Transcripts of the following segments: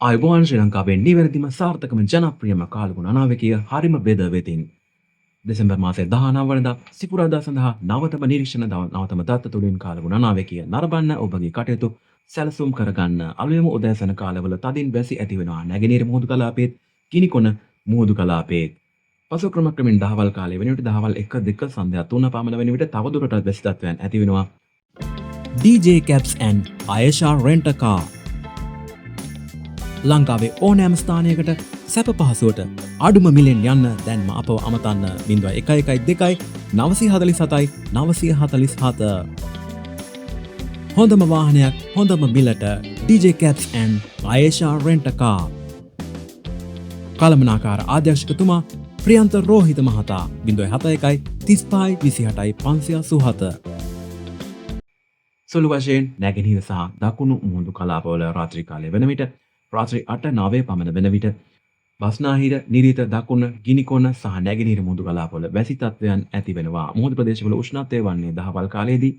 ආයුබෝවන් ශ්‍රී ලංකාවේ නිවැරදිම සාර්ථකම ජනප්‍රියම කාලගුණ අනාවැකිය හරිම බෙද වෙතින් දෙසැම්බර් මාසයේ 19 වනදා සිකුරාදා සඳහා නවතම නිරීක්ෂණ නවතම දත්ත තුලින් කාලගුණ අනාවැකිය නරඹන්න ඔබගේ කටයුතු සැලසුම් කරගන්න අලුයම උදෑසන කාලවල තදින් වැසි ඇති වෙනවා නැගෙනහිර මුහුදු කලාපයේත් ගිනිකොන මුහුදු කලාපයේත් පසු ක්‍රමක්‍රමෙන් දහවල් කාලයේ වෙන විට දහවල් 1 2 සන්ධ්‍යා 3 පමණ වෙන විට තවදුරටත් වැසි තත්ත්වයන් ඇති වෙනවා DJ Cabs and Ayesha Rent a Car ලංකාවේ ඕනෑම ස්ථානයකට සැප පහසුවට අඩුම මිලෙන් යන්න දැන්ම අපව අමතන්න 0112 947යි 947. හොඳම වාහනයක් හොඳම මිලට DJ Cabs and Ayesha Rent a Car. කළමනාකාර ආදර්ශකතුමා Priyantha Rohitha මහතා 07 35 28 587. සුළු වශයෙන් නැගෙනහිර සහ දකුණු මුහුදු කලාපවල රාත්‍රී කාලය වන විට රාත්‍රී 8-9 පමණ වෙන විට බස්නාහිර නිරිත දකුණ ගිනිකොන සහ නැගෙනහිර මුහුදු කලාපවල වැසි තත්ත්වයන් ඇති වෙනවා. මුහුදු ප්‍රදේශවල උෂ්ණත්වය වන්නේ දහවල් කාලයේදී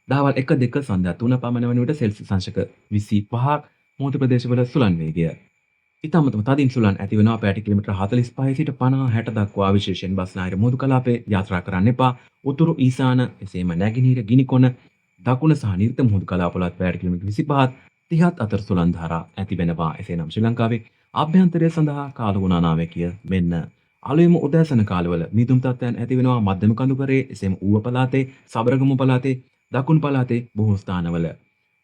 දහවල් 1-2 සන්ධ්‍යා 3 පමණ වන විට සෙල්සියස් අංශක 25ක් මුහුදු ප්‍රදේශවල සුළං වේගය. ඊටමතම තදින් සුළං ඇති වෙනවා පැයට කිලෝමීටර් 45 සිට 50-60 දක්වා විශේෂයෙන් බස්නාහිර මුහුදු කලාපයේ යාත්‍රා කරන්න එපා. උතුරු ඊසාන එසේම නැගෙනහිර ගිනිකොන දකුණ සහ නිරිත මුහුදු කලාපවලත් පැයට කිලෝමීටර් 25ත් 30ත් අතර සුළං ධාරා ඇති වෙනවා. එසේනම් ශ්‍රී ලංකාවේ ආභ්‍යන්තරය සඳහා කාලගුණ අනාවැකිය මෙන්න අලුයම උදෑසන කාලවල මීදුම් තත්ත්වයන් ඇති වෙනවා මධ්‍යම කඳුකරේ එසේම ඌව පළාතේ සබරගමු පළාතේ දකුණු පළාතේ බොහෝ ස්ථානවල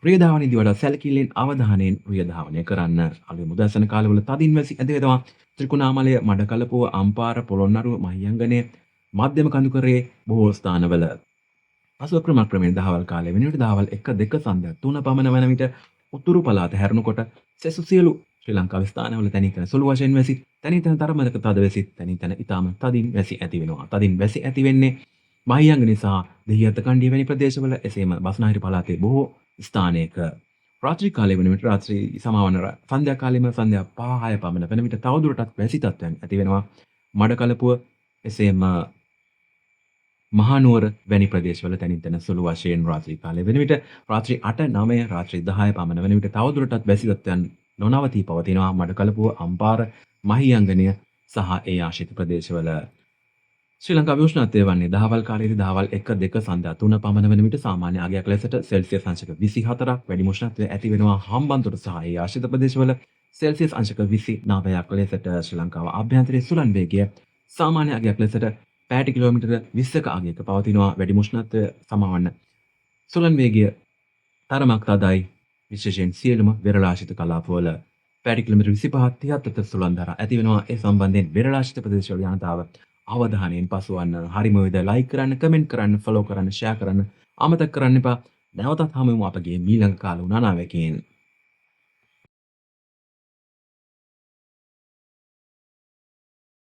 රියධාවනයේදී වඩා සැලකිල්ලෙන් අවධානයෙන් රියධාවනය කරන්න. අලුයම උදෑසන කාලවල තදින් වැසි ඇති වෙනවා ත්‍රිකුණාමලය මඩකලපුව අම්පාර පොළොන්නරුව මහියංගනය මධ්‍යම කඳුකරේ බොහෝ ස්ථානවල පසුව ක්‍රමක්‍රමයෙන් දහවල් කාලය වෙන විට දහවල් 1-2 සන්ධ්‍යා 3 පමණ වන විට උතුරු පළාත හැරුණකොට සෙසු සියලු ශ්‍රී ලංකාවේ ස්ථානවල තනිතන සුළු වශයෙන් වැසි තනිතන තරමක තද වැසි තනිතන ඊටම තදින් වැසි ඇති වෙනවා. තදින් වැසි ඇති වෙන්නේ මහියංගනය සහ දෙහිඅත්ත කණ්ඩිය වැනි ප්‍රදේශවල එසේම බස්නාහිර පළාතේ බොහෝ ස්ථානයක රාත්‍රී කාලයේ වෙන විට රාත්‍රී සමාවන සන්ධ්‍යා කාලයේම සන්ධ්‍යා 5-6 පමණ වෙන විට තවදුරටත් වැසි තත්ත්වයන් ඇති වෙනවා. මඩකලපුව එසේම මහනුවර වැනි ප්‍රදේශවල තනිතන සුළු වශයෙන් රාත්‍රී කාලයේ වෙන විට රාත්‍රී 8-9 රාත්‍රී 10 පමණ වෙන විට තවදුරටත් වැසි තත්ත්වයන් නොනවතී පවතිනවා මඩකලපුව අම්පාර මහියංගනය සහ ඒ ආශ්‍රිත ප්‍රදේශවල. ශ්‍රී ලංකාවේ උෂ්ණත්වය වන්නේ දහවල් කාලයේදී දහවල් 1-2 සන්ධ්‍යා 3 පමණ වෙන විට සාමාන්‍ය අගයක් ලෙසට සෙල්සියස් අංශක 24ක් වැඩි උෂ්ණත්වය ඇති වෙනවා හම්බන්තොට සහ ඒ ආශ්‍රිත ප්‍රදේශවල සෙල්සියස් අංශක 29ක් ලෙසට ශ්‍රී ලංකාව ආභ්‍යන්තරයේ සුළං වේගය සාමාන්‍ය අගයක් ලෙසට පැයට කිලෝමීටර 20ක අගයක පවතිනවා වැඩි උෂ්ණත්වය සමවන්න සුළං වේගය තරමක් තදයි විශේෂයෙන් සියලුම වෙරළාශ්‍රිත කලාපවල පැයට කිලෝමීටර 25 30ත් අතර සුළං ධාරා ඇති වෙනවා. ඒ සම්බන්ධයෙන් වෙරළාශ්‍රිත ප්‍රදේශවල ජනතාව අවධානයෙන් පසුවන්න. හරිම වේද ලයික් කරන්න, කමෙන්ට් කරන්න, ෆලෝ කරන්න, ෂෙයා කරන්න අමතක කරන්න එපා. නැවතත් හමුවෙමු අපගේ ඊළඟ කාල උනානාවකින්.